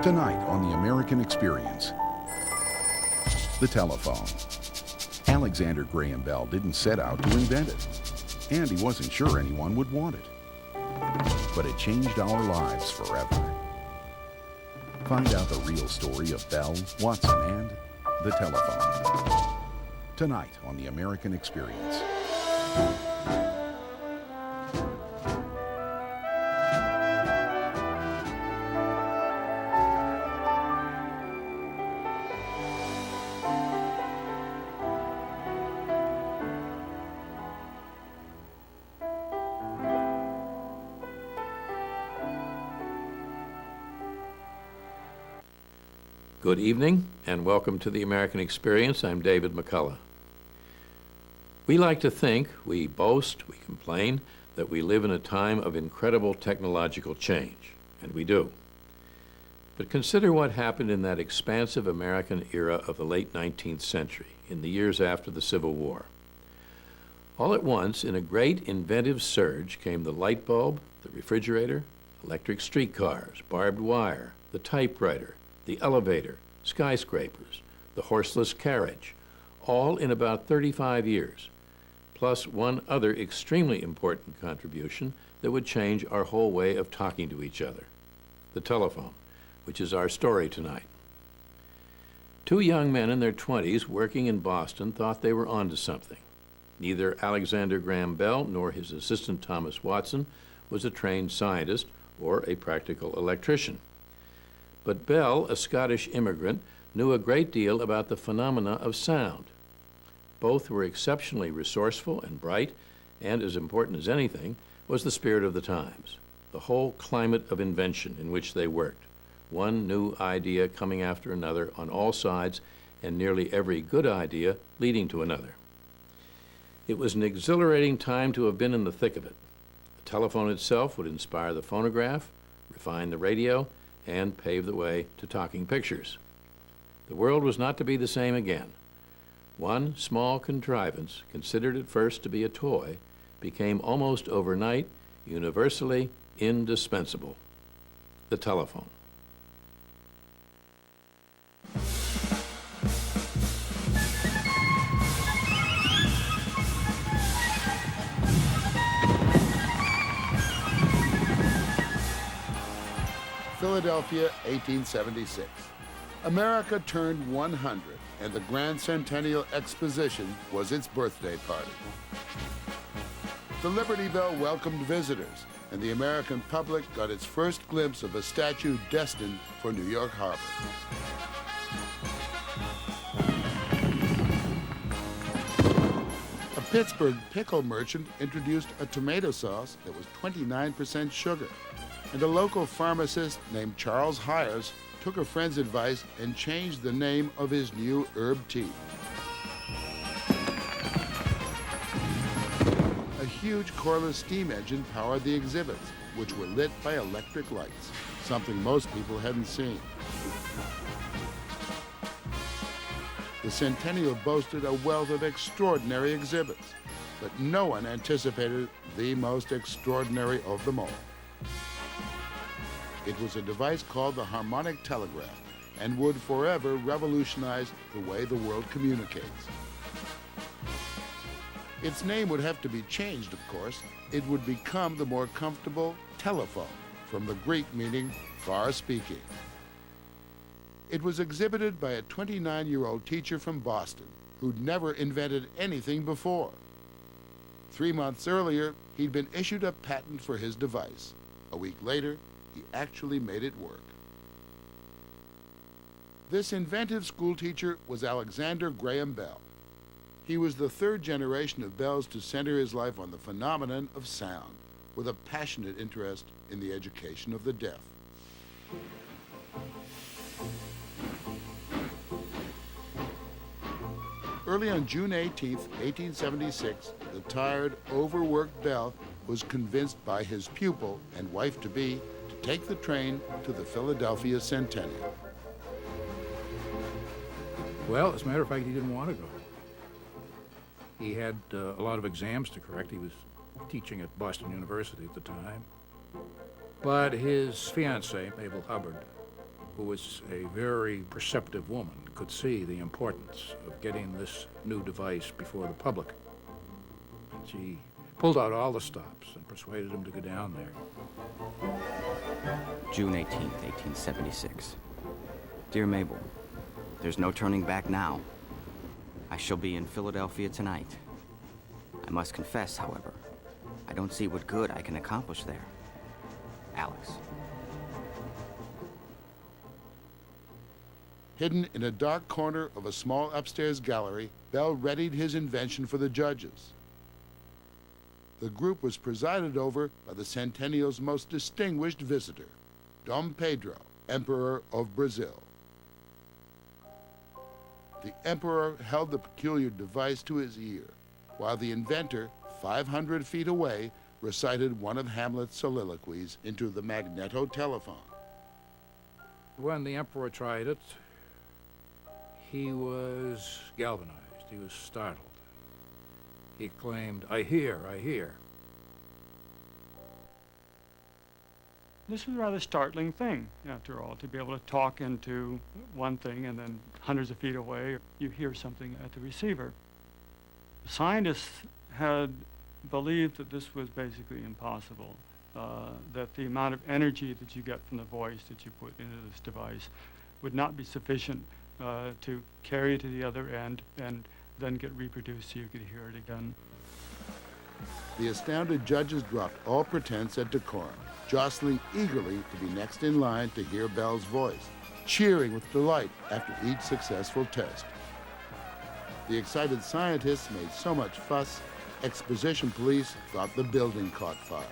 Tonight on The American Experience, the telephone. Alexander Graham Bell didn't set out to invent it, and he wasn't sure anyone would want it. But it changed our lives forever. Find out the real story of Bell, Watson, and the telephone. Tonight on The American Experience. Good evening, and welcome to The American Experience. I'm David McCullough. We like to think, we boast, we complain, that we live in a time of incredible technological change, and we do. But consider what happened in that expansive American era of the late 19th century, in the years after the Civil War. All at once, in a great inventive surge, came the light bulb, the refrigerator, electric streetcars, barbed wire, the typewriter, the elevator, skyscrapers, the horseless carriage, all in about 35 years, plus one other extremely important contribution that would change our whole way of talking to each other, the telephone, which is our story tonight. Two young men in their 20s working in Boston thought they were onto something. Neither Alexander Graham Bell nor his assistant Thomas Watson was a trained scientist or a practical electrician. But Bell, a Scottish immigrant, knew a great deal about the phenomena of sound. Both were exceptionally resourceful and bright, and as important as anything was the spirit of the times, the whole climate of invention in which they worked, one new idea coming after another on all sides, and nearly every good idea leading to another. It was an exhilarating time to have been in the thick of it. The telephone itself would inspire the phonograph, refine the radio, and pave the way to talking pictures. The world was not to be the same again. One small contrivance, considered at first to be a toy, became almost overnight universally indispensable: the telephone. Philadelphia, 1876. America turned 100, and the Grand Centennial Exposition was its birthday party. The Liberty Bell welcomed visitors, and the American public got its first glimpse of a statue destined for New York Harbor. A Pittsburgh pickle merchant introduced a tomato sauce that was 29% sugar. And a local pharmacist named Charles Hires took a friend's advice and changed the name of his new herb tea. A huge Corliss steam engine powered the exhibits, which were lit by electric lights, something most people hadn't seen. The Centennial boasted a wealth of extraordinary exhibits, but no one anticipated the most extraordinary of them all. It was a device called the harmonic telegraph and would forever revolutionize the way the world communicates. Its name would have to be changed, of course. It would become the more comfortable telephone, from the Greek meaning far speaking. It was exhibited by a 29-year-old teacher from Boston who'd never invented anything before. 3 months earlier, he'd been issued a patent for his device. A week later, he actually made it work. This inventive schoolteacher was Alexander Graham Bell. He was the third generation of Bells to center his life on the phenomenon of sound, with a passionate interest in the education of the deaf. Early on June 18, 1876, the tired, overworked Bell was convinced by his pupil and wife-to-be to take the train to the Philadelphia Centennial. Well, as a matter of fact, he didn't want to go. He had a lot of exams to correct. He was teaching at Boston University at the time. But his fiancée, Mabel Hubbard, who was a very perceptive woman, could see the importance of getting this new device before the public. And she pulled out all the stops and persuaded him to go down there. June 18th, 1876. Dear Mabel, there's no turning back now. I shall be in Philadelphia tonight. I must confess, however, I don't see what good I can accomplish there. Alex. Hidden in a dark corner of a small upstairs gallery, Bell readied his invention for the judges. The group was presided over by the Centennial's most distinguished visitor, Dom Pedro, Emperor of Brazil. The Emperor held the peculiar device to his ear, while the inventor, 500 feet away, recited one of Hamlet's soliloquies into the magneto-telephone. When the Emperor tried it, he was galvanized, he was startled. He claimed, "I hear, I hear." This is a rather startling thing, after all, to be able to talk into one thing and then hundreds of feet away, you hear something at the receiver. Scientists had believed that this was basically impossible, that the amount of energy that you get from the voice that you put into this device would not be sufficient to carry it to the other end and then get reproduced so you could hear it again. The astounded judges dropped all pretense at decorum, jostling eagerly to be next in line to hear Bell's voice, cheering with delight after each successful test. The excited scientists made so much fuss, exposition police thought the building caught fire.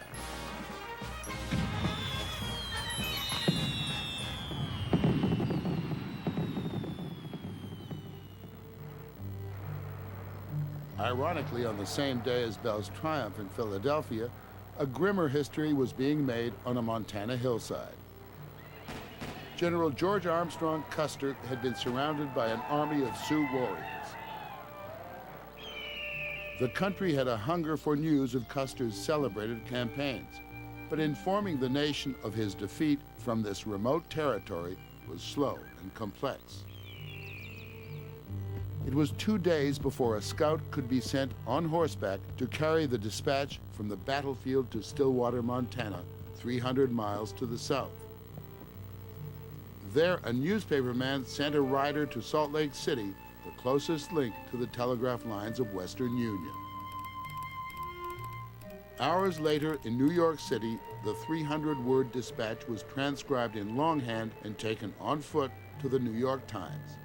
Ironically, on the same day as Bell's triumph in Philadelphia, a grimmer history was being made on a Montana hillside. General George Armstrong Custer had been surrounded by an army of Sioux warriors. The country had a hunger for news of Custer's celebrated campaigns, but informing the nation of his defeat from this remote territory was slow and complex. It was 2 days before a scout could be sent on horseback to carry the dispatch from the battlefield to Stillwater, Montana, 300 miles to the south. There, a newspaperman sent a rider to Salt Lake City, the closest link to the telegraph lines of Western Union. Hours later, in New York City, the 300-word dispatch was transcribed in longhand and taken on foot to the New York Times.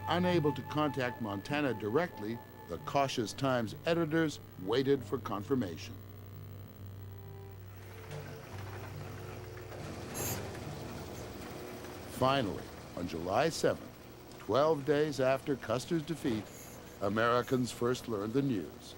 Unable to contact Montana directly, the cautious Times editors waited for confirmation. Finally, on July 7th, 12 days after Custer's defeat, Americans first learned the news.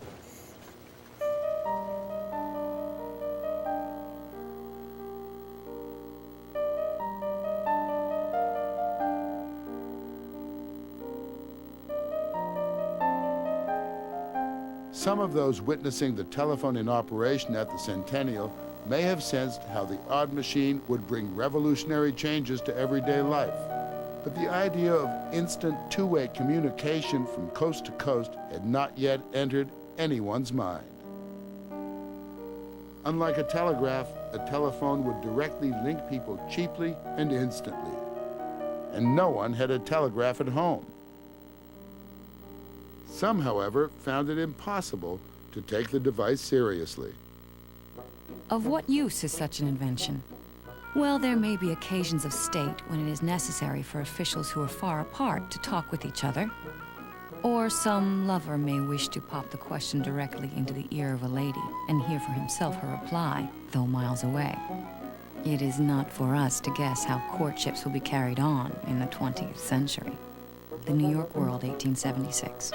Some of those witnessing the telephone in operation at the Centennial may have sensed how the odd machine would bring revolutionary changes to everyday life. But the idea of instant two-way communication from coast to coast had not yet entered anyone's mind. Unlike a telegraph, a telephone would directly link people cheaply and instantly. And no one had a telegraph at home. Some, however, found it impossible to take the device seriously. Of what use is such an invention? Well, there may be occasions of state when it is necessary for officials who are far apart to talk with each other. Or some lover may wish to pop the question directly into the ear of a lady and hear for himself her reply, though miles away. It is not for us to guess how courtships will be carried on in the 20th century. The New York World, 1876.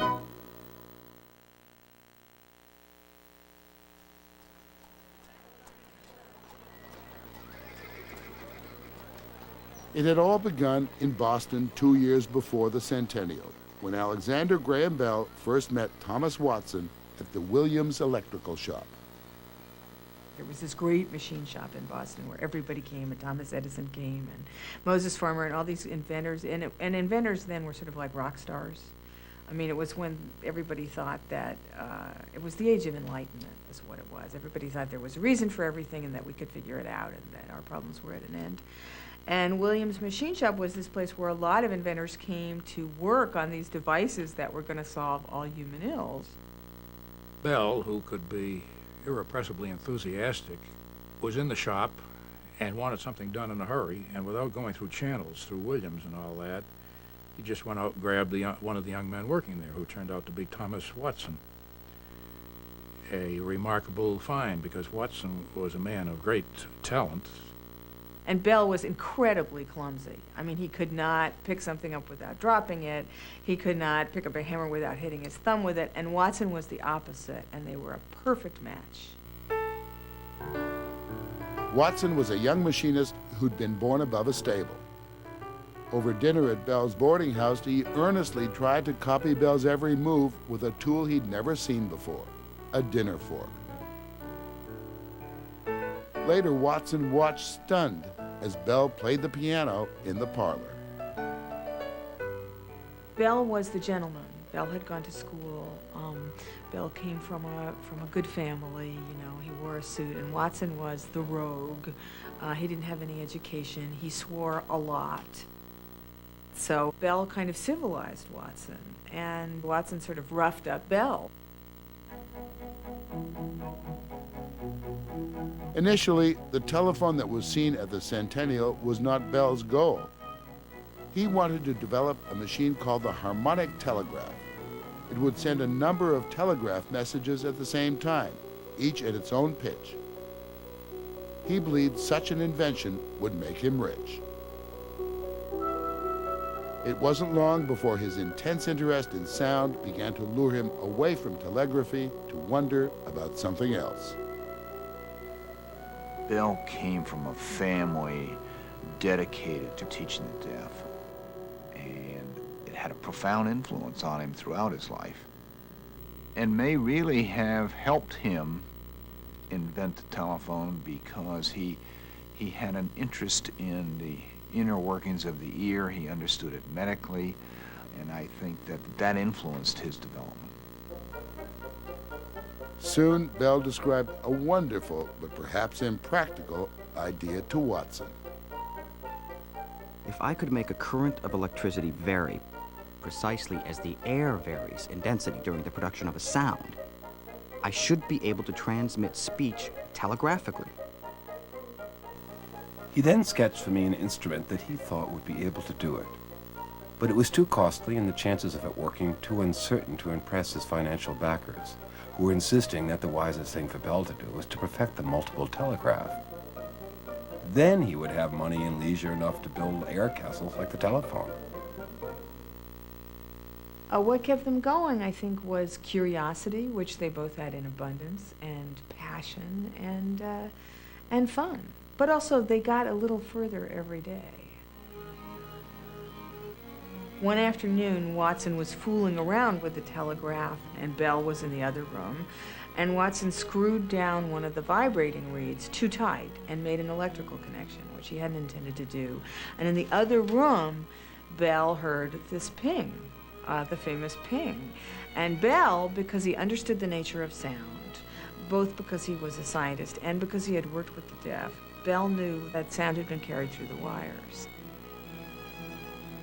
It had all begun in Boston 2 years before the Centennial, when Alexander Graham Bell first met Thomas Watson at the Williams Electrical Shop. There was this great machine shop in Boston where everybody came, and Thomas Edison came, and Moses Farmer, and all these inventors. And inventors then were sort of like rock stars. I mean, it was when everybody thought that it was the age of enlightenment is what it was. Everybody thought there was a reason for everything and that we could figure it out and that our problems were at an end. And Williams Machine Shop was this place where a lot of inventors came to work on these devices that were going to solve all human ills. Bell, who could be irrepressibly enthusiastic, was in the shop and wanted something done in a hurry, and without going through channels, through Williams and all that, he just went out and grabbed one of the young men working there, who turned out to be Thomas Watson. A remarkable find, because Watson was a man of great talent. And Bell was incredibly clumsy. I mean, he could not pick something up without dropping it. He could not pick up a hammer without hitting his thumb with it. And Watson was the opposite, and they were a perfect match. Watson was a young machinist who'd been born above a stable. Over dinner at Bell's boarding house, he earnestly tried to copy Bell's every move with a tool he'd never seen before, a dinner fork. Later, Watson watched stunned as Bell played the piano in the parlor. Bell was the gentleman. Bell had gone to school. Bell came from a good family. You know, he wore a suit. And Watson was the rogue. He didn't have any education. He swore a lot. So Bell kind of civilized Watson, and Watson sort of roughed up Bell. Initially, the telephone that was seen at the Centennial was not Bell's goal. He wanted to develop a machine called the harmonic telegraph. It would send a number of telegraph messages at the same time, each at its own pitch. He believed such an invention would make him rich. It wasn't long before his intense interest in sound began to lure him away from telegraphy to wonder about something else. Bell came from a family dedicated to teaching the deaf, and it had a profound influence on him throughout his life, and may really have helped him invent the telephone because he had an interest in the inner workings of the ear. He understood it medically, and I think that influenced his development. Soon, Bell described a wonderful, but perhaps impractical, idea to Watson. If I could make a current of electricity vary precisely as the air varies in density during the production of a sound, I should be able to transmit speech telegraphically. He then sketched for me an instrument that he thought would be able to do it. But it was too costly and the chances of it working too uncertain to impress his financial backers, who were insisting that the wisest thing for Bell to do was to perfect the multiple telegraph. Then he would have money and leisure enough to build air castles like the telephone. What kept them going, I think, was curiosity, which they both had in abundance, and passion, and fun. But also, they got a little further every day. One afternoon, Watson was fooling around with the telegraph, and Bell was in the other room, and Watson screwed down one of the vibrating reeds too tight and made an electrical connection, which he hadn't intended to do. And in the other room, Bell heard this ping, the famous ping. And Bell, because he understood the nature of sound, both because he was a scientist and because he had worked with the deaf, Bell knew that sound had been carried through the wires.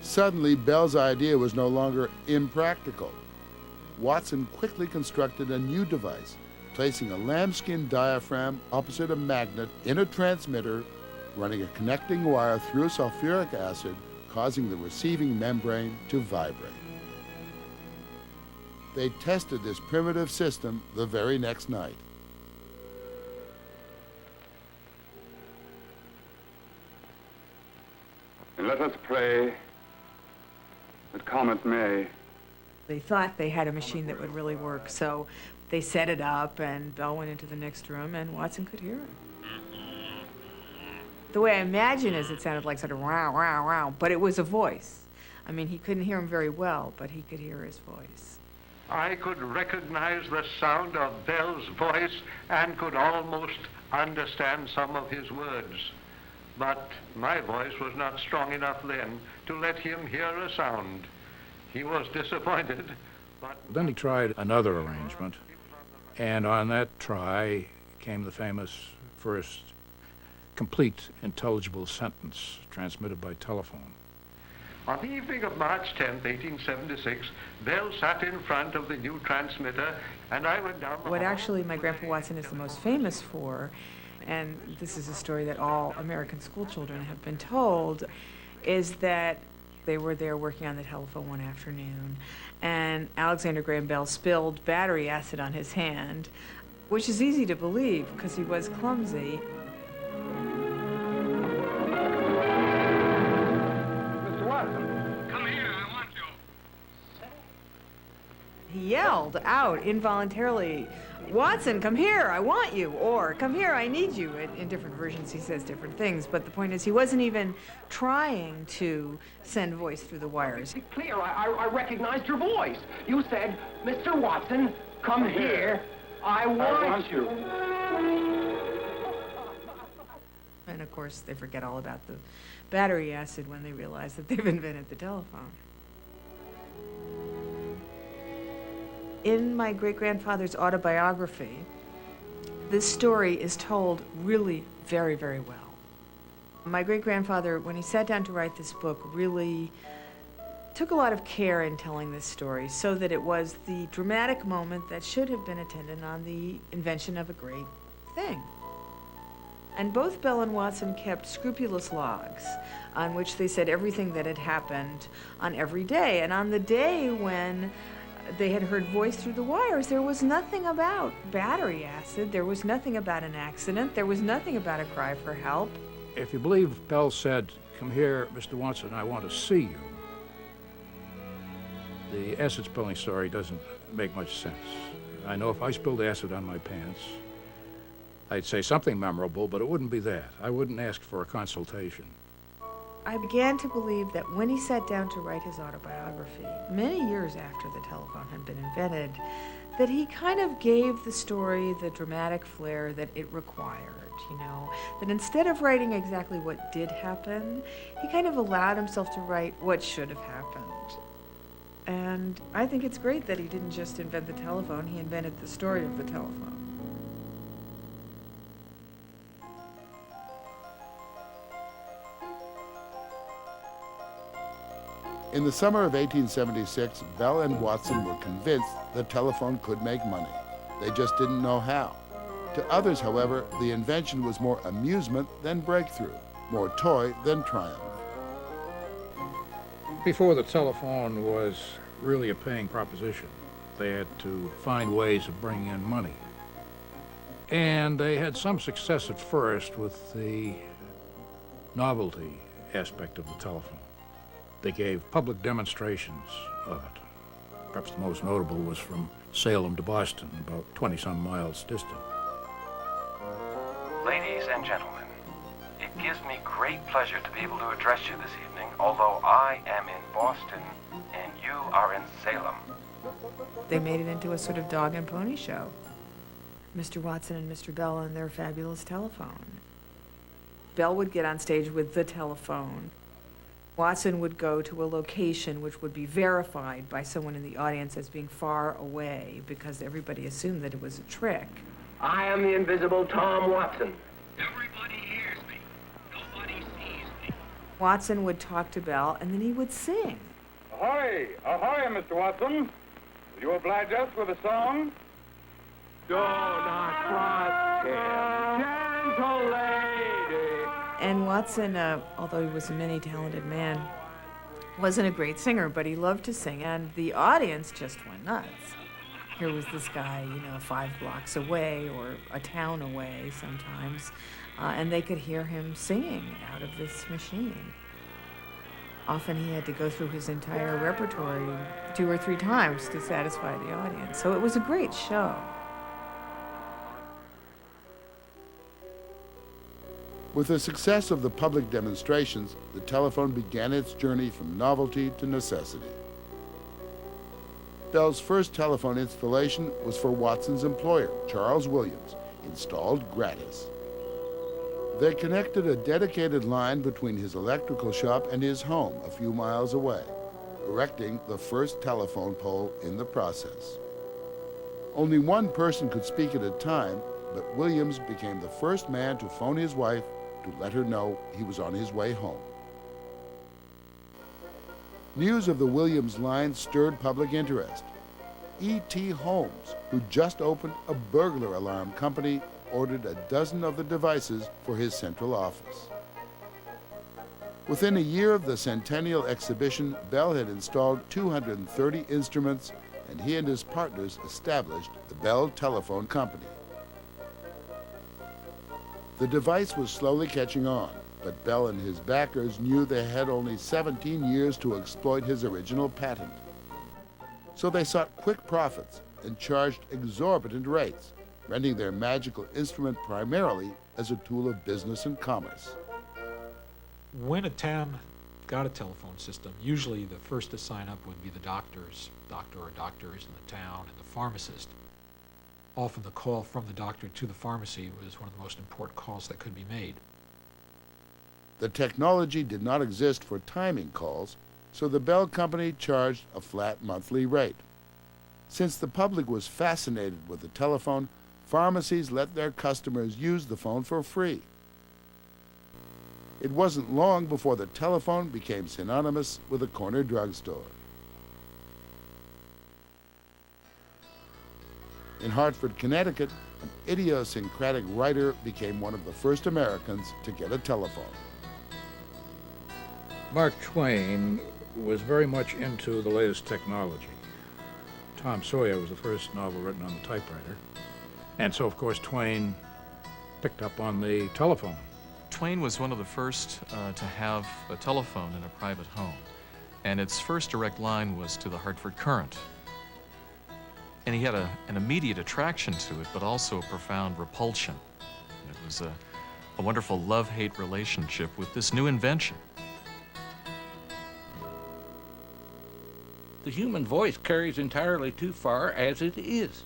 Suddenly, Bell's idea was no longer impractical. Watson quickly constructed a new device, placing a lambskin diaphragm opposite a magnet in a transmitter, running a connecting wire through sulfuric acid, causing the receiving membrane to vibrate. They tested this primitive system the very next night. And let us pray that come it may. They thought they had a machine that would really work, so they set it up, and Bell went into the next room, and Watson could hear him. The way I imagine is it sounded like sort of wow, wow, wow, but it was a voice. I mean, he couldn't hear him very well, but he could hear his voice. I could recognize the sound of Bell's voice and could almost understand some of his words, but my voice was not strong enough then to let him hear a sound. He was disappointed, but... Then he tried another arrangement, and on that try came the famous first complete intelligible sentence transmitted by telephone. On the evening of March 10th, 1876, Bell sat in front of the new transmitter, and I went down the What hall. actually my Grandpa Watson is the most famous for, and this is a story that all American school children have been told, is that they were there working on the telephone one afternoon, and Alexander Graham Bell spilled battery acid on his hand, which is easy to believe because he was clumsy. He yelled out involuntarily, "Watson, come here, I want you," or "Come here, I need you." In different versions, he says different things, but the point is he wasn't even trying to send voice through the wires. Clear, I recognized your voice. You said, "Mr. Watson, come here, I want you." And of course, they forget all about the battery acid when they realize that they've invented the telephone. In my great-grandfather's autobiography, this story is told really very, very well. My great-grandfather, when he sat down to write this book, really took a lot of care in telling this story so that it was the dramatic moment that should have been attendant on the invention of a great thing. And both Bell and Watson kept scrupulous logs on which they said everything that had happened on every day. And on the day when they had heard voice through the wires, there was nothing about battery acid, there was nothing about an accident, there was nothing about a cry for help. If you believe Bell said, "Come here, Mr. Watson, I want to see you," the acid spilling story doesn't make much sense. I know if I spilled acid on my pants, I'd say something memorable, but it wouldn't be that. I wouldn't ask for a consultation. I began to believe that when he sat down to write his autobiography, many years after the telephone had been invented, that he kind of gave the story the dramatic flair that it required, you know, that instead of writing exactly what did happen, he kind of allowed himself to write what should have happened. And I think it's great that he didn't just invent the telephone, he invented the story of the telephone. In the summer of 1876, Bell and Watson were convinced the telephone could make money. They just didn't know how. To others, however, the invention was more amusement than breakthrough, more toy than triumph. Before the telephone was really a paying proposition, they had to find ways of bringing in money. And they had some success at first with the novelty aspect of the telephone. They gave public demonstrations of it. Perhaps the most notable was from Salem to Boston, about 20-some miles distant. Ladies and gentlemen, it gives me great pleasure to be able to address you this evening, although I am in Boston and you are in Salem. They made it into a sort of dog and pony show. Mr. Watson and Mr. Bell and their fabulous telephone. Bell would get on stage with the telephone. Watson would go to a location which would be verified by someone in the audience as being far away because everybody assumed that it was a trick. I am the invisible Tom Watson. Everybody hears me. Nobody sees me. Watson would talk to Bell, and then he would sing. Ahoy! Ahoy, Mr. Watson! Will you oblige us with a song? Do not cross him, gentle lady. And Watson, although he was a many-talented man, wasn't a great singer, but he loved to sing, and the audience just went nuts. Here was this guy, you know, 5 blocks away or a town away sometimes, and they could hear him singing out of this machine. Often he had to go through his entire repertory 2 or 3 times to satisfy the audience, so it was a great show. With the success of the public demonstrations, the telephone began its journey from novelty to necessity. Bell's first telephone installation was for Watson's employer, Charles Williams, installed gratis. They connected a dedicated line between his electrical shop and his home a few miles away, erecting the first telephone pole in the process. Only one person could speak at a time, but Williams became the first man to phone his wife to let her know he was on his way home. News of the Williams line stirred public interest. E.T. Holmes, who just opened a burglar alarm company, ordered a dozen of the devices for his central office. Within a year of the Centennial Exhibition, Bell had installed 230 instruments, and he and his partners established the Bell Telephone Company. The device was slowly catching on, but Bell and his backers knew they had only 17 years to exploit his original patent. So they sought quick profits and charged exorbitant rates, renting their magical instrument primarily as a tool of business and commerce. When a town got a telephone system, usually the first to sign up would be the doctor or doctors in the town, and the pharmacist. Often the call from the doctor to the pharmacy was one of the most important calls that could be made. The technology did not exist for timing calls, so the Bell Company charged a flat monthly rate. Since the public was fascinated with the telephone, pharmacies let their customers use the phone for free. It wasn't long before the telephone became synonymous with a corner drugstore. In Hartford, Connecticut, an idiosyncratic writer became one of the first Americans to get a telephone. Mark Twain was very much into the latest technology. Tom Sawyer was the first novel written on the typewriter. And so, of course, Twain picked up on the telephone. Twain was one of the first to have a telephone in a private home. And its first direct line was to the Hartford Courant. And he had an immediate attraction to it, but also a profound repulsion. And it was a wonderful love-hate relationship with this new invention. The human voice carries entirely too far as it is.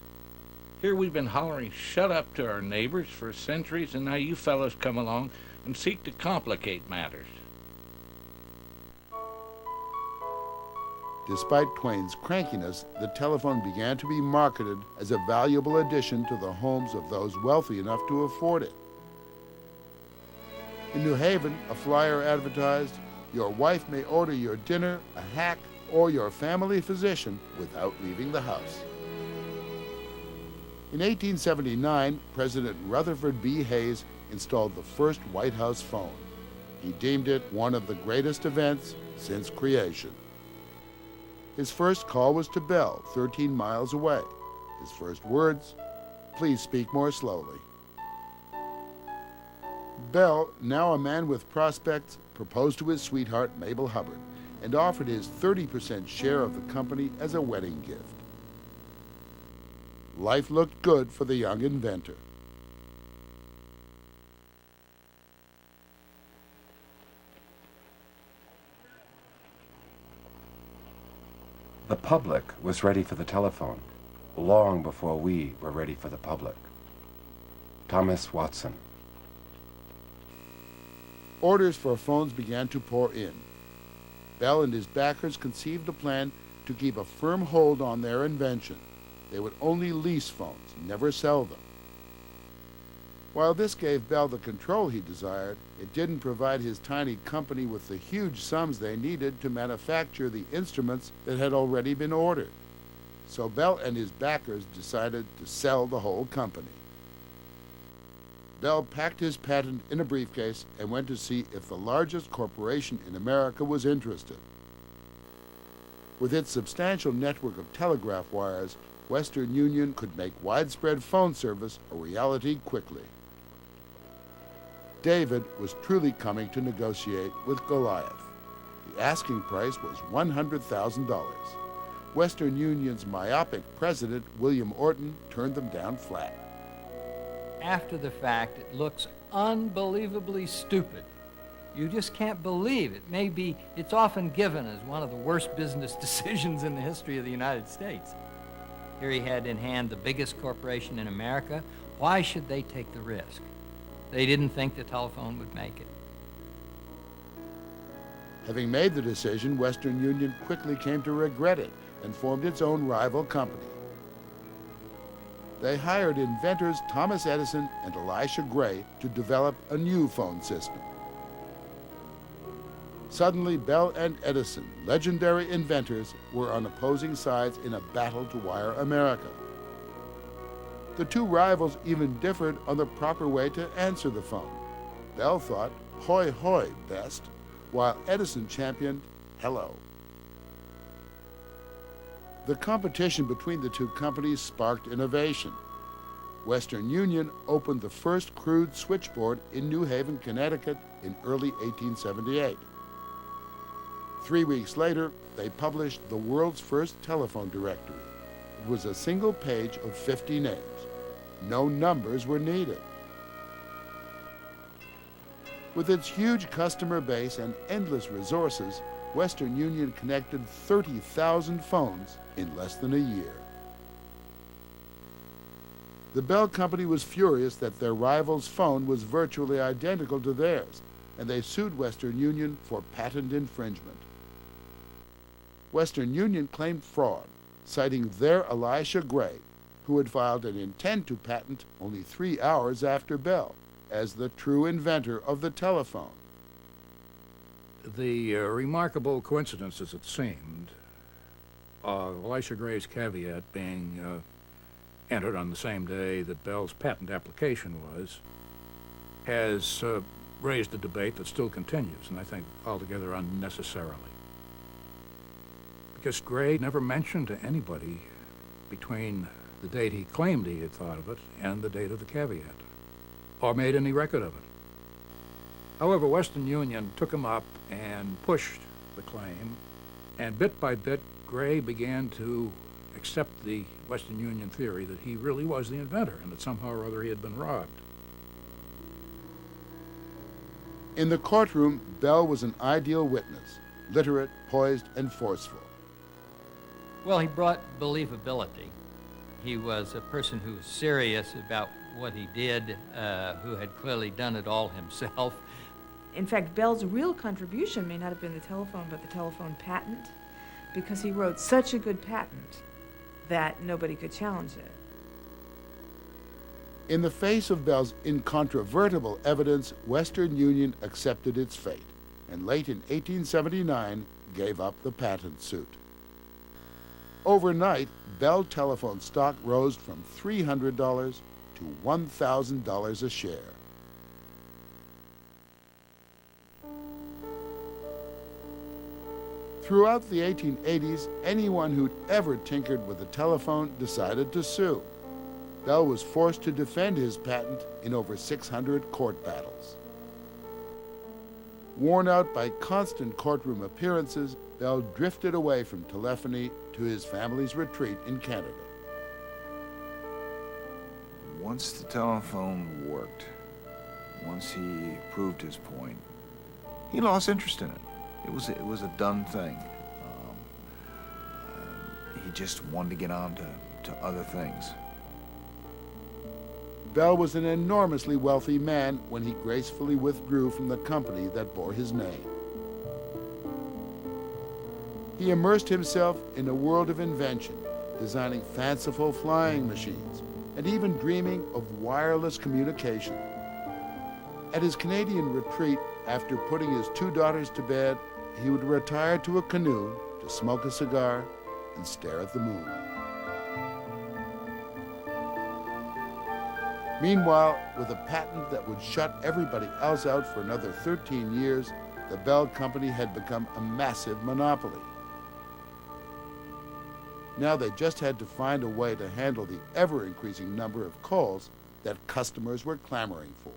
Here we've been hollering shut up to our neighbors for centuries, and now you fellows come along and seek to complicate matters. Despite Twain's crankiness, the telephone began to be marketed as a valuable addition to the homes of those wealthy enough to afford it. In New Haven, a flyer advertised, "Your wife may order your dinner, a hack, or your family physician without leaving the house." In 1879, President Rutherford B. Hayes installed the first White House phone. He deemed it one of the greatest events since creation. His first call was to Bell, 13 miles away. His first words, "Please speak more slowly." Bell, now a man with prospects, proposed to his sweetheart, Mabel Hubbard, and offered his 30% share of the company as a wedding gift. Life looked good for the young inventor. The public was ready for the telephone long before we were ready for the public. Thomas Watson. Orders for phones began to pour in. Bell and his backers conceived a plan to keep a firm hold on their invention. They would only lease phones, never sell them. While this gave Bell the control he desired, it didn't provide his tiny company with the huge sums they needed to manufacture the instruments that had already been ordered. So Bell and his backers decided to sell the whole company. Bell packed his patent in a briefcase and went to see if the largest corporation in America was interested. With its substantial network of telegraph wires, Western Union could make widespread phone service a reality quickly. David was truly coming to negotiate with Goliath. The asking price was $100,000. Western Union's myopic president, William Orton, turned them down flat. After the fact, it looks unbelievably stupid. You just can't believe it. It's often given as one of the worst business decisions in the history of the United States. Here he had in hand the biggest corporation in America. Why should they take the risk? They didn't think the telephone would make it. Having made the decision, Western Union quickly came to regret it and formed its own rival company. They hired inventors Thomas Edison and Elisha Gray to develop a new phone system. Suddenly, Bell and Edison, legendary inventors, were on opposing sides in a battle to wire America. The two rivals even differed on the proper way to answer the phone. Bell thought "hoy hoy" best, while Edison championed "hello." The competition between the two companies sparked innovation. Western Union opened the first crude switchboard in New Haven, Connecticut in early 1878. 3 weeks later, they published the world's first telephone directory. It was a single page of 50 names. No numbers were needed. With its huge customer base and endless resources, Western Union connected 30,000 phones in less than a year. The Bell Company was furious that their rival's phone was virtually identical to theirs, and they sued Western Union for patent infringement. Western Union claimed fraud, citing their Elisha Gray, who had filed an intent to patent only 3 hours after Bell, as the true inventor of the telephone. The remarkable coincidence, as it seemed, Elisha Gray's caveat being entered on the same day that Bell's patent application was, has raised a debate that still continues, and I think altogether unnecessarily. Because Gray never mentioned to anybody between the date he claimed he had thought of it and the date of the caveat, or made any record of it. However, Western Union took him up and pushed the claim, and bit by bit, Gray began to accept the Western Union theory that he really was the inventor and that somehow or other he had been robbed. In the courtroom, Bell was an ideal witness, literate, poised, and forceful. Well, he brought believability. He was a person who was serious about what he did, who had clearly done it all himself. In fact, Bell's real contribution may not have been the telephone, but the telephone patent, because he wrote such a good patent that nobody could challenge it. In the face of Bell's incontrovertible evidence, Western Union accepted its fate, and late in 1879 gave up the patent suit. Overnight, Bell telephone stock rose from $300 to $1,000 a share. Throughout the 1880s, anyone who'd ever tinkered with a telephone decided to sue. Bell was forced to defend his patent in over 600 court battles. Worn out by constant courtroom appearances, Bell drifted away from telephony to his family's retreat in Canada. Once the telephone worked, once he proved his point, he lost interest in it. It was a done thing. He just wanted to get on to other things. Bell was an enormously wealthy man when he gracefully withdrew from the company that bore his name. He immersed himself in a world of invention, designing fanciful flying machines, and even dreaming of wireless communication. At his Canadian retreat, after putting his 2 daughters to bed, he would retire to a canoe to smoke a cigar and stare at the moon. Meanwhile, with a patent that would shut everybody else out for another 13 years, the Bell Company had become a massive monopoly. Now they just had to find a way to handle the ever-increasing number of calls that customers were clamoring for.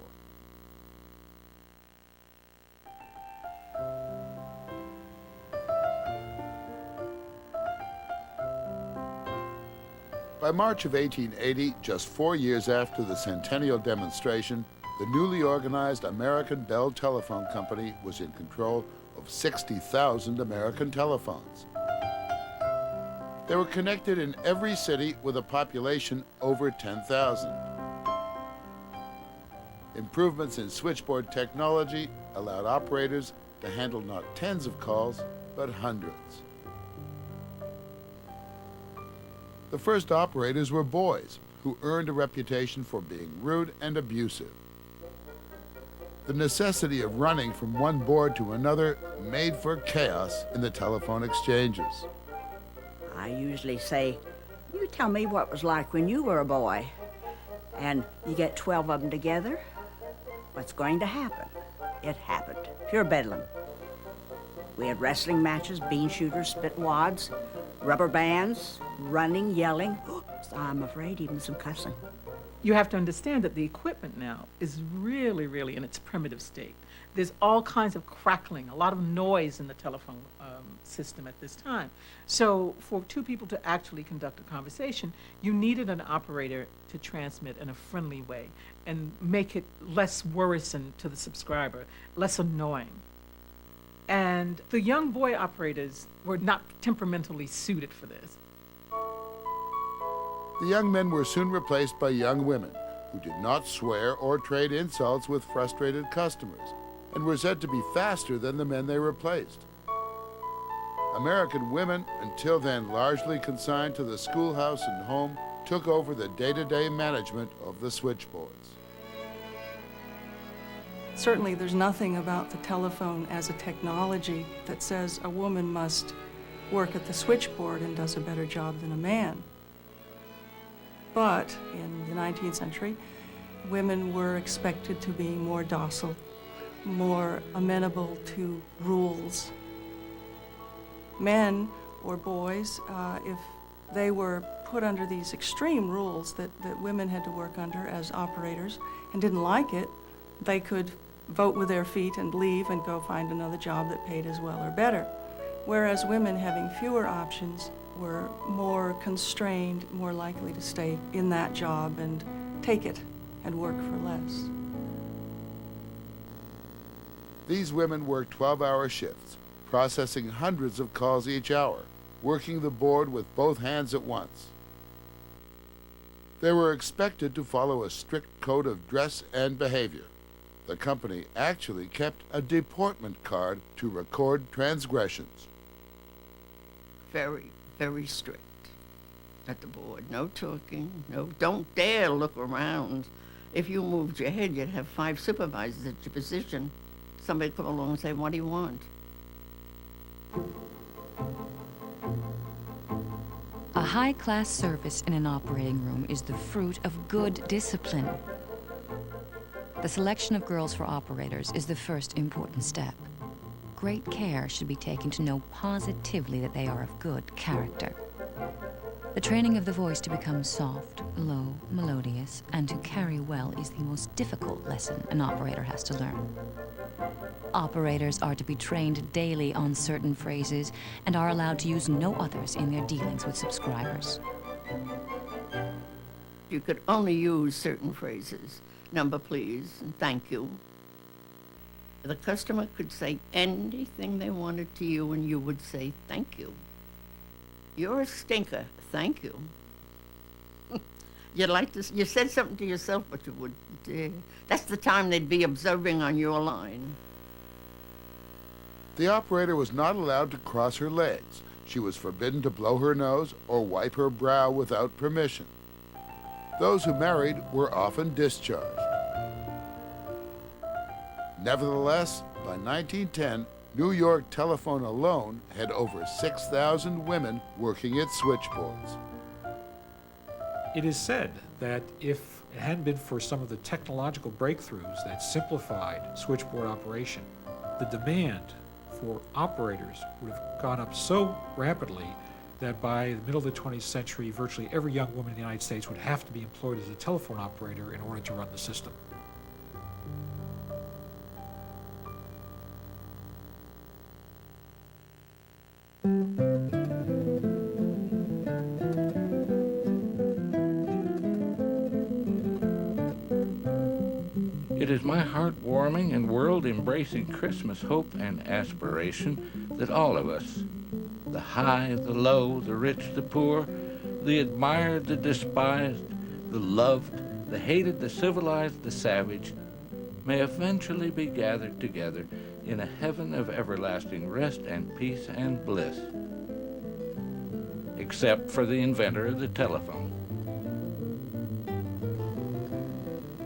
By March of 1880, just 4 years after the centennial demonstration, the newly organized American Bell Telephone Company was in control of 60,000 American telephones. They were connected in every city with a population over 10,000. Improvements in switchboard technology allowed operators to handle not tens of calls, but hundreds. The first operators were boys, who earned a reputation for being rude and abusive. The necessity of running from one board to another made for chaos in the telephone exchanges. I usually say, you tell me what it was like when you were a boy. And you get 12 of them together, what's going to happen? It happened. Pure bedlam. We had wrestling matches, bean shooters, spit wads, rubber bands, running, yelling. I'm afraid even some cussing. You have to understand that the equipment now is really, really in its primitive state. There's all kinds of crackling, a lot of noise in the telephone system at this time. So for two people to actually conduct a conversation, you needed an operator to transmit in a friendly way and make it less worrisome to the subscriber, less annoying. And the young boy operators were not temperamentally suited for this. The young men were soon replaced by young women who did not swear or trade insults with frustrated customers and were said to be faster than the men they replaced. American women, until then largely consigned to the schoolhouse and home, took over the day-to-day management of the switchboards. Certainly there's nothing about the telephone as a technology that says a woman must work at the switchboard and does a better job than a man. But in the 19th century, women were expected to be more docile, more amenable to rules. Men or boys, if they were put under these extreme rules that women had to work under as operators and didn't like it, they could vote with their feet and leave and go find another job that paid as well or better. Whereas women having fewer options were more constrained, more likely to stay in that job and take it and work for less. These women worked 12-hour shifts, processing hundreds of calls each hour, working the board with both hands at once. They were expected to follow a strict code of dress and behavior. The company actually kept a deportment card to record transgressions. Very, very strict at the board. No talking, no, don't dare look around. If you moved your head, you'd have 5 supervisors at your position. Somebody come along and say, what do you want? A high-class service in an operating room is the fruit of good discipline. The selection of girls for operators is the first important step. Great care should be taken to know positively that they are of good character. The training of the voice to become soft, low, melodious, and to carry well is the most difficult lesson an operator has to learn. Operators are to be trained daily on certain phrases and are allowed to use no others in their dealings with subscribers. You could only use certain phrases. Number, please, and thank you. The customer could say anything they wanted to you, and you would say, thank you. You're a stinker, thank you. You'd like to, you said something to yourself, but you would, that's the time they'd be observing on your line. The operator was not allowed to cross her legs. She was forbidden to blow her nose or wipe her brow without permission. Those who married were often discharged. Nevertheless, by 1910, New York Telephone alone had over 6,000 women working its switchboards. It is said that if it hadn't been for some of the technological breakthroughs that simplified switchboard operation, the demand for operators would have gone up so rapidly that by the middle of the 20th century, virtually every young woman in the United States would have to be employed as a telephone operator in order to run the system. It is my heartwarming and world-embracing Christmas hope and aspiration that all of us, the high, the low, the rich, the poor, the admired, the despised, the loved, the hated, the civilized, the savage, may eventually be gathered together in a heaven of everlasting rest and peace and bliss. Except for the inventor of the telephone.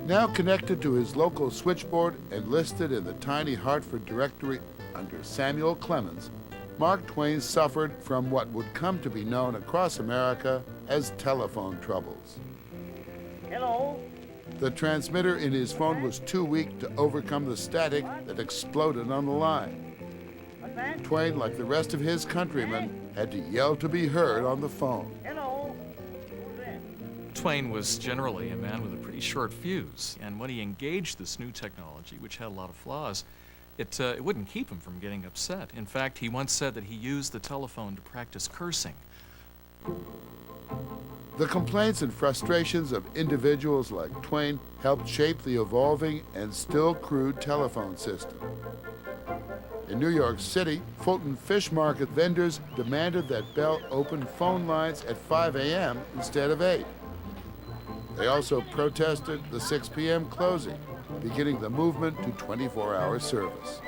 Now connected to his local switchboard and listed in the tiny Hartford directory under Samuel Clemens, Mark Twain suffered from what would come to be known across America as telephone troubles. Hello? The transmitter in his phone was too weak to overcome the static that exploded on the line. Twain, like the rest of his countrymen, had to yell to be heard on the phone. Hello? Twain was generally a man with a pretty short fuse, and when he engaged this new technology, which had a lot of flaws, it wouldn't keep him from getting upset. In fact, he once said that he used the telephone to practice cursing. The complaints and frustrations of individuals like Twain helped shape the evolving and still crude telephone system. In New York City, Fulton Fish Market vendors demanded that Bell open phone lines at 5 a.m. instead of 8. They also protested the 6 p.m. closing, beginning the movement to 24-hour service.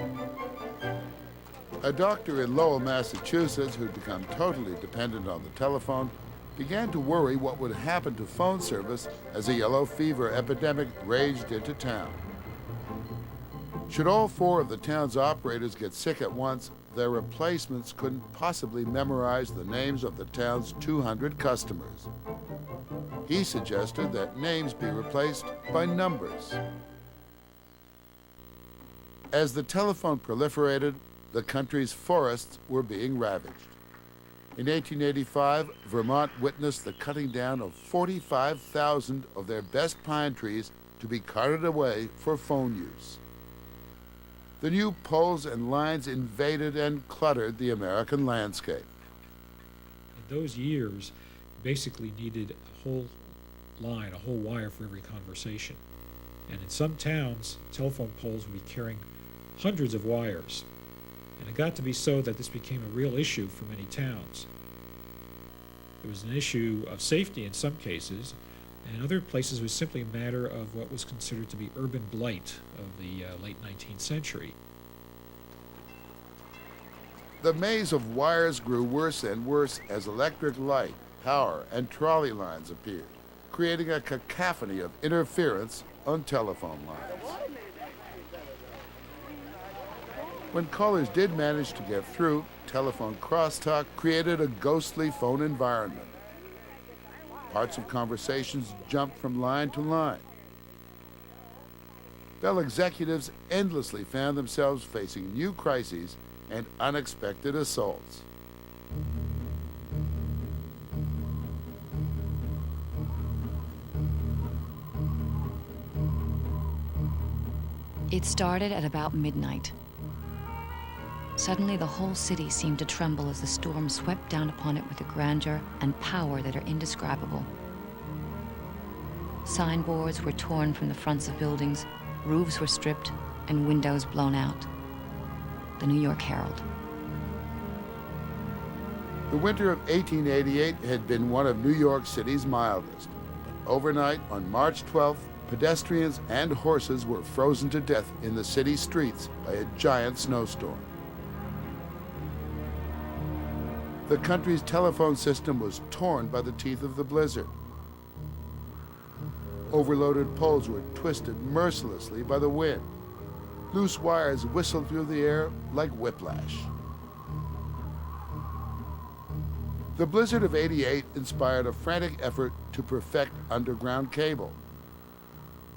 A doctor in Lowell, Massachusetts, who'd become totally dependent on the telephone, began to worry what would happen to phone service as a yellow fever epidemic raged into town. Should all 4 of the town's operators get sick at once, their replacements couldn't possibly memorize the names of the town's 200 customers. He suggested that names be replaced by numbers. As the telephone proliferated, the country's forests were being ravaged. In 1885, Vermont witnessed the cutting down of 45,000 of their best pine trees to be carted away for phone use. The new poles and lines invaded and cluttered the American landscape. In those years, basically needed a whole line, a whole wire for every conversation. And in some towns, telephone poles would be carrying hundreds of wires. And it got to be so that this became a real issue for many towns. It was an issue of safety in some cases, and in other places it was simply a matter of what was considered to be urban blight of the late 19th century. The maze of wires grew worse and worse as electric light, power, and trolley lines appeared, creating a cacophony of interference on telephone lines. When callers did manage to get through, telephone crosstalk created a ghostly phone environment. Parts of conversations jumped from line to line. Bell executives endlessly found themselves facing new crises and unexpected assaults. It started at about midnight. Suddenly, the whole city seemed to tremble as the storm swept down upon it with a grandeur and power that are indescribable. Signboards were torn from the fronts of buildings, roofs were stripped, and windows blown out. The New York Herald. The winter of 1888 had been one of New York City's mildest. But overnight, on March 12th, pedestrians and horses were frozen to death in the city streets by a giant snowstorm. The country's telephone system was torn by the teeth of the blizzard. Overloaded poles were twisted mercilessly by the wind. Loose wires whistled through the air like whiplash. The blizzard of '88 inspired a frantic effort to perfect underground cable.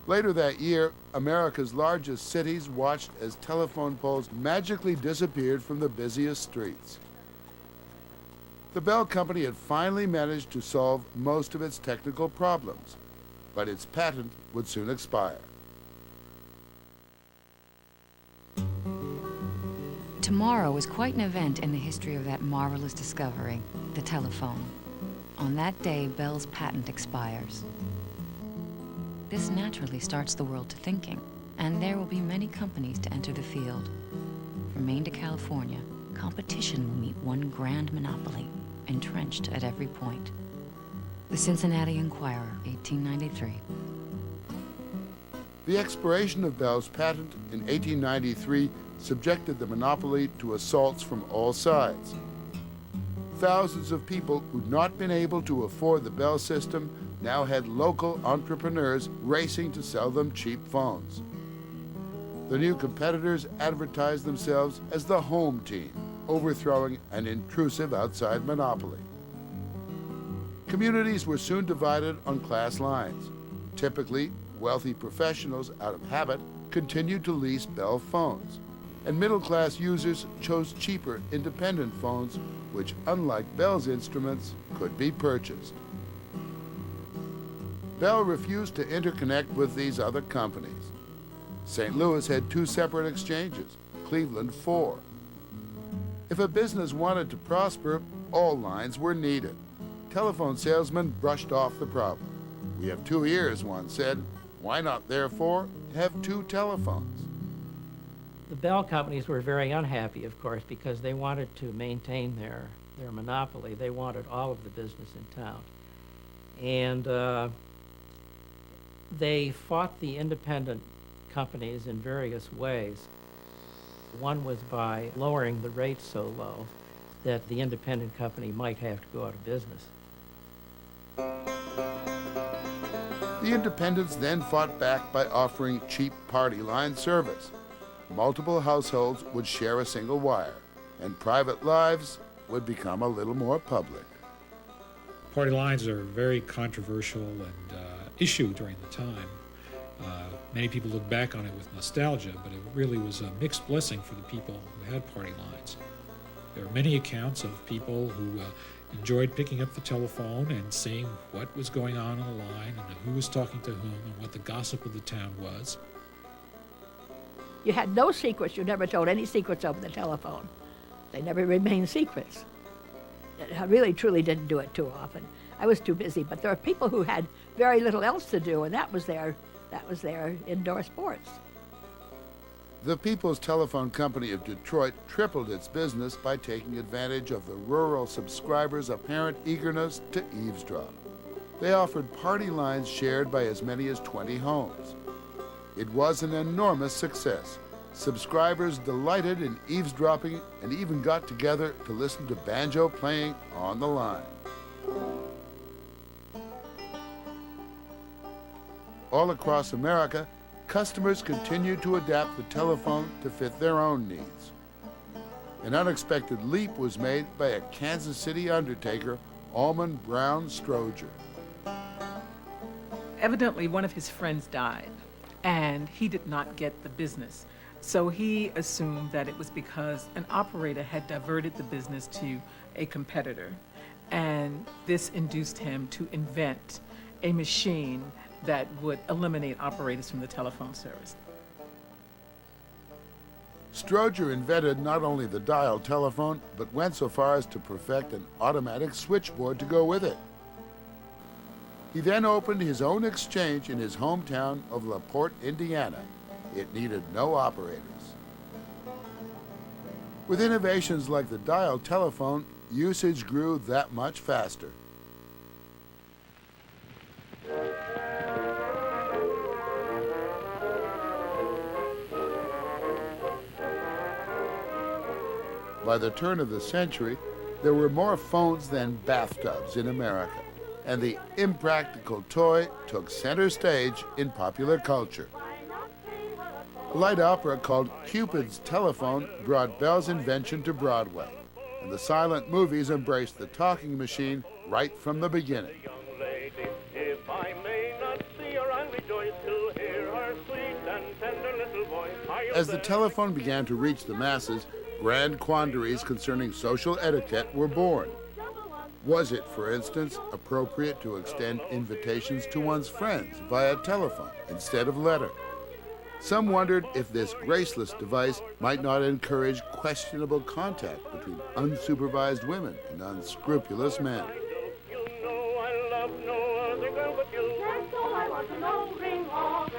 Later that year, America's largest cities watched as telephone poles magically disappeared from the busiest streets. The Bell Company had finally managed to solve most of its technical problems, but its patent would soon expire. Tomorrow was quite an event in the history of that marvelous discovery, the telephone. On that day, Bell's patent expires. This naturally starts the world to thinking, and there will be many companies to enter the field. From Maine to California, competition will meet one grand monopoly, entrenched at every point. The Cincinnati Enquirer, 1893. The expiration of Bell's patent in 1893 subjected the monopoly to assaults from all sides. Thousands of people who'd not been able to afford the Bell system now had local entrepreneurs racing to sell them cheap phones. The new competitors advertised themselves as the home team, overthrowing an intrusive outside monopoly. Communities were soon divided on class lines. Typically, wealthy professionals, out of habit, continued to lease Bell phones, and middle-class users chose cheaper independent phones, which, unlike Bell's instruments, could be purchased. Bell refused to interconnect with these other companies. St. Louis had 2 separate exchanges, Cleveland 4. If a business wanted to prosper, all lines were needed. Telephone salesmen brushed off the problem. "We have 2 ears," one said. "Why not, therefore, have 2 telephones?" The Bell companies were very unhappy, of course, because they wanted to maintain their monopoly. They wanted all of the business in town. And they fought the independent companies in various ways. One was by lowering the rates so low that the independent company might have to go out of business. The independents then fought back by offering cheap party line service. Multiple households would share a single wire, and private lives would become a little more public. Party lines are a very controversial and issue during the time. Many people look back on it with nostalgia, but it really was a mixed blessing for the people who had party lines. There are many accounts of people who enjoyed picking up the telephone and seeing what was going on the line and who was talking to whom and what the gossip of the town was. You had no secrets. You never told any secrets over the telephone. They never remained secrets. I really, truly didn't do it too often. I was too busy, but there are people who had very little else to do, and that was their indoor sports. The People's Telephone Company of Detroit tripled its business by taking advantage of the rural subscribers' apparent eagerness to eavesdrop. They offered party lines shared by as many as 20 homes. It was an enormous success. Subscribers delighted in eavesdropping and even got together to listen to banjo playing on the line. All across America, customers continued to adapt the telephone to fit their own needs. An unexpected leap was made by a Kansas City undertaker, Almon Brown Stroger. Evidently, one of his friends died, and he did not get the business. So he assumed that it was because an operator had diverted the business to a competitor, and this induced him to invent a machine that would eliminate operators from the telephone service. Stroger invented not only the dial telephone, but went so far as to perfect an automatic switchboard to go with it. He then opened his own exchange in his hometown of LaPorte, Indiana. It needed no operators. With innovations like the dial telephone, usage grew that much faster. By the turn of the century, there were more phones than bathtubs in America, and the impractical toy took center stage in popular culture. A light opera called Cupid's Telephone brought Bell's invention to Broadway, and the silent movies embraced the talking machine right from the beginning. If I may not see her, I'll rejoice to hear her sweet and tender little voice. As the telephone began to reach the masses, grand quandaries concerning social etiquette were born. Was it, for instance, appropriate to extend invitations to one's friends via telephone instead of letter? Some wondered if this graceless device might not encourage questionable contact between unsupervised women and unscrupulous men. You know I love no other girl but you. That's all I want to know. Ring off.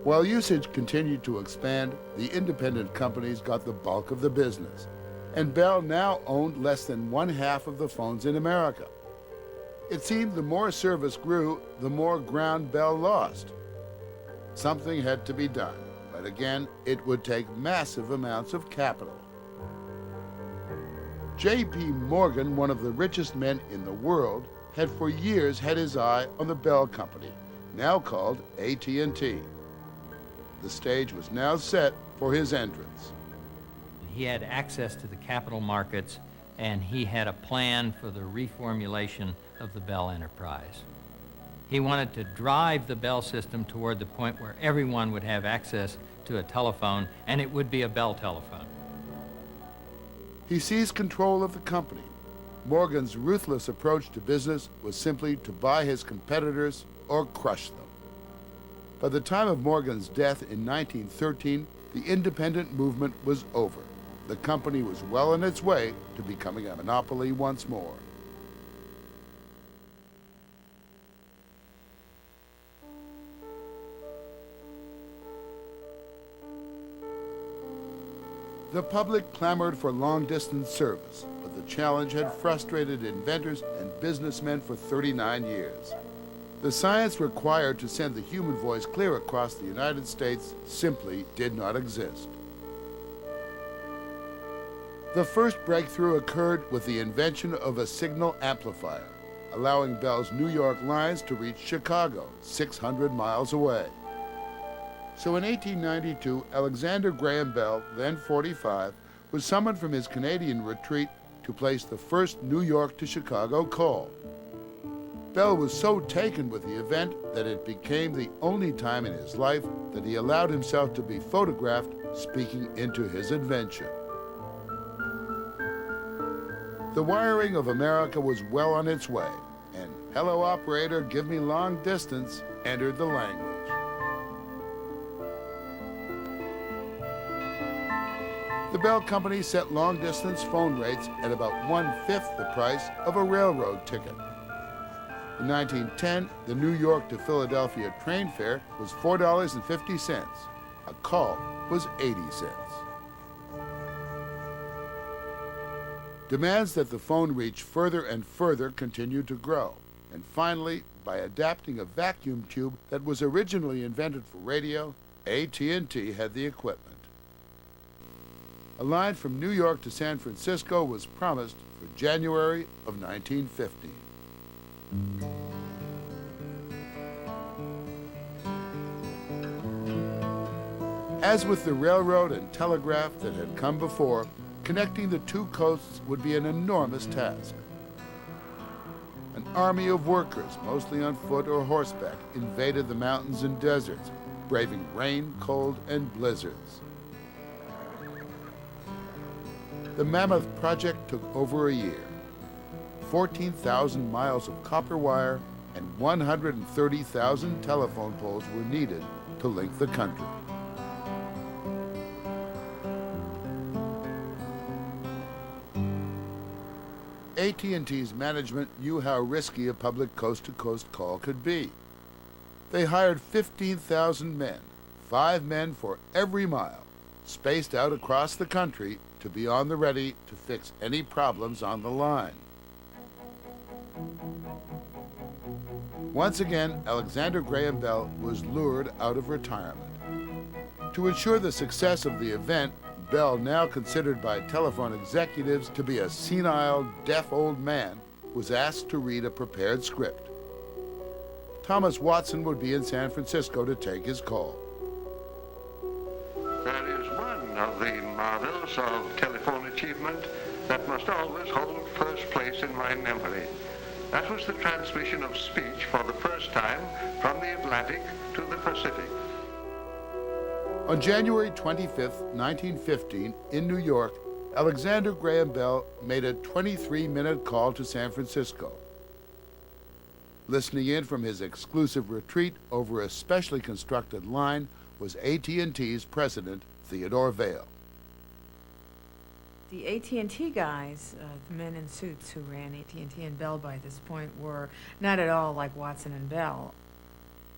While usage continued to expand, the independent companies got the bulk of the business, and Bell now owned less than 1/2 of the phones in America. It seemed the more service grew, the more ground Bell lost. Something had to be done, but again, it would take massive amounts of capital. J.P. Morgan, one of the richest men in the world, had for years had his eye on the Bell Company, now called AT&T. The stage was now set for his entrance. He had access to the capital markets, and he had a plan for the reformulation of the Bell enterprise. He wanted to drive the Bell system toward the point where everyone would have access to a telephone, and it would be a Bell telephone. He seized control of the company. Morgan's ruthless approach to business was simply to buy his competitors or crush them. By the time of Morgan's death in 1913, the independent movement was over. The company was well on its way to becoming a monopoly once more. The public clamored for long-distance service, but the challenge had frustrated inventors and businessmen for 39 years. The science required to send the human voice clear across the United States simply did not exist. The first breakthrough occurred with the invention of a signal amplifier, allowing Bell's New York lines to reach Chicago, 600 miles away. So in 1892, Alexander Graham Bell, then 45, was summoned from his Canadian retreat to place the first New York to Chicago call. Bell was so taken with the event that it became the only time in his life that he allowed himself to be photographed speaking into his invention. The wiring of America was well on its way, and "Hello, operator, give me long distance" entered the language. The Bell Company set long-distance phone rates at about 1/5 the price of a railroad ticket. In 1910, the New York to Philadelphia train fare was $4.50. A call was 80 cents. Demands that the phone reach further and further continued to grow, and finally, by adapting a vacuum tube that was originally invented for radio, AT&T had the equipment. A line from New York to San Francisco was promised for January of 1950. As with the railroad and telegraph that had come before, connecting the two coasts would be an enormous task. An army of workers, mostly on foot or horseback, invaded the mountains and deserts, braving rain, cold, and blizzards. The mammoth project took over a year. 14,000 miles of copper wire and 130,000 telephone poles were needed to link the country. AT&T's management knew how risky a public coast-to-coast call could be. They hired 15,000 men, 5 men for every mile, spaced out across the country to be on the ready to fix any problems on the line. Once again, Alexander Graham Bell was lured out of retirement. To ensure the success of the event, Bell, now considered by telephone executives to be a senile, deaf old man, was asked to read a prepared script. Thomas Watson would be in San Francisco to take his call. There is one of the marvels of telephone achievement that must always hold first place in my memory. That was the transmission of speech for the first time from the Atlantic to the Pacific. On January 25, 1915, in New York, Alexander Graham Bell made a 23-minute call to San Francisco. Listening in from his exclusive retreat over a specially constructed line was AT&T's president, Theodore Vail. The AT&T guys, the men in suits who ran AT&T and Bell by this point, were not at all like Watson and Bell.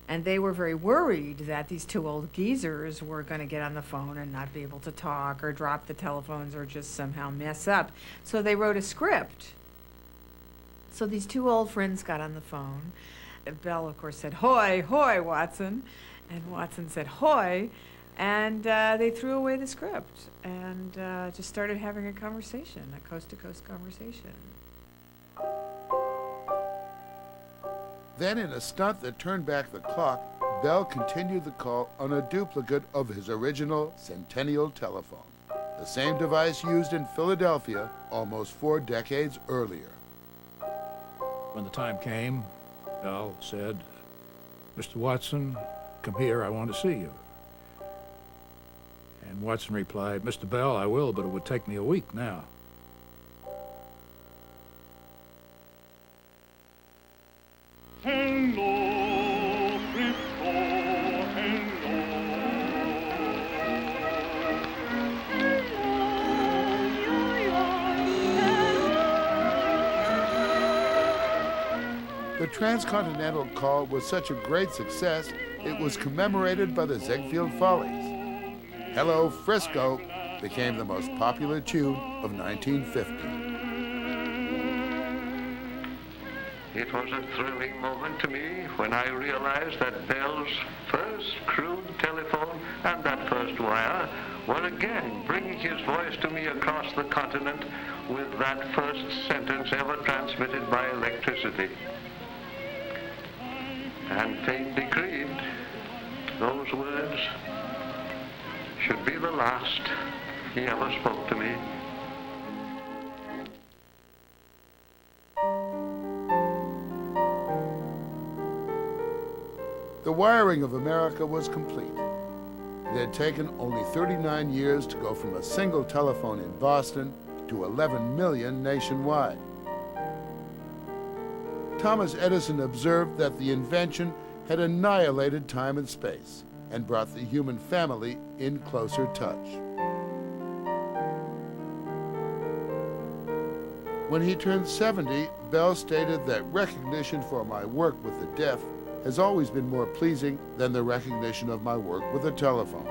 And they were very worried that these two old geezers were going to get on the phone and not be able to talk or drop the telephones or just somehow mess up. So they wrote a script So these two old friends got on the phone. Bell, of course, said, "Hoy, hoy, Watson." And Watson said, "Hoy." And they threw away the script and just started having a conversation, a coast-to-coast conversation. Then, in a stunt that turned back the clock, Bell continued the call on a duplicate of his original Centennial telephone, the same device used in Philadelphia almost 4 decades earlier. When the time came, Bell said, "Mr. Watson, come here, I want to see you." And Watson replied, "Mr. Bell, I will, but it would take me a week now." Hello, Frisco, hello. The transcontinental call was such a great success, it was commemorated by the Ziegfeld Follies. Hello, Frisco became the most popular tune of 1950. It was a thrilling moment to me when I realized that Bell's first crude telephone and that first wire were again bringing his voice to me across the continent with that first sentence ever transmitted by electricity. And fate decreed those words should be the last he ever spoke to me. The wiring of America was complete. It had taken only 39 years to go from a single telephone in Boston to 11 million nationwide. Thomas Edison observed that the invention had annihilated time and space and brought the human family in closer touch. When he turned 70, Bell stated that recognition for my work with the deaf has always been more pleasing than the recognition of my work with a telephone.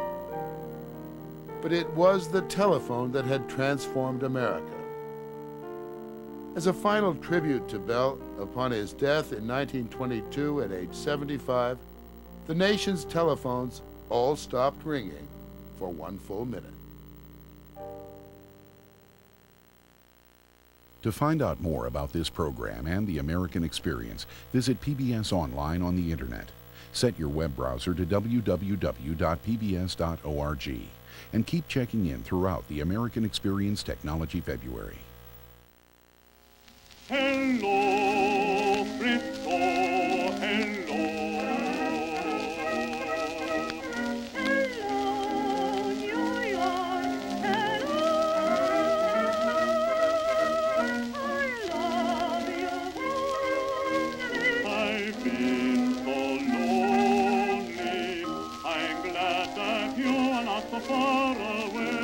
But it was the telephone that had transformed America. As a final tribute to Bell, upon his death in 1922 at age 75, the nation's telephones all stopped ringing for 1 full minute. To find out more about this program and the American Experience, visit PBS Online on the Internet. Set your web browser to www.pbs.org and keep checking in throughout the American Experience Technology February. Hello, Frisco, hello. I've been so lonely, I'm glad that you are not so far away.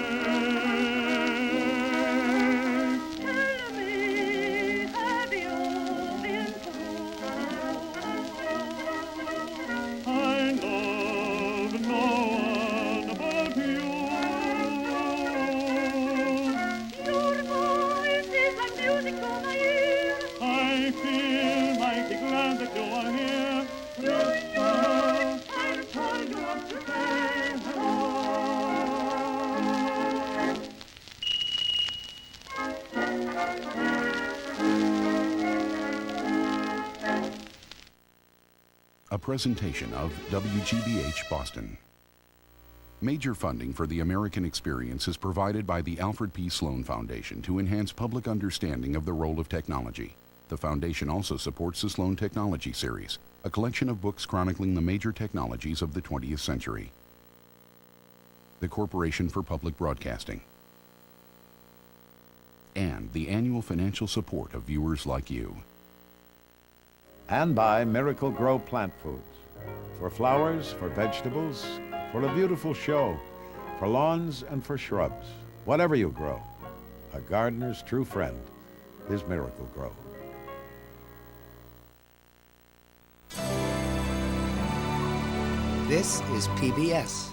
Tell me, have you been through? I love no one but you. Your voice is like music to my ear. I feel mighty glad that you are here. I told you what to say. Hello. A presentation of WGBH Boston. Major funding for the American Experience is provided by the Alfred P. Sloan Foundation to enhance public understanding of the role of technology. The foundation also supports the Sloan Technology Series, a collection of books chronicling the major technologies of the 20th century. The Corporation for Public Broadcasting. And the annual financial support of viewers like you. And by Miracle Grow Plant Foods. For flowers, for vegetables, for a beautiful show, for lawns and for shrubs. Whatever you grow, a gardener's true friend is Miracle Grow. This is PBS.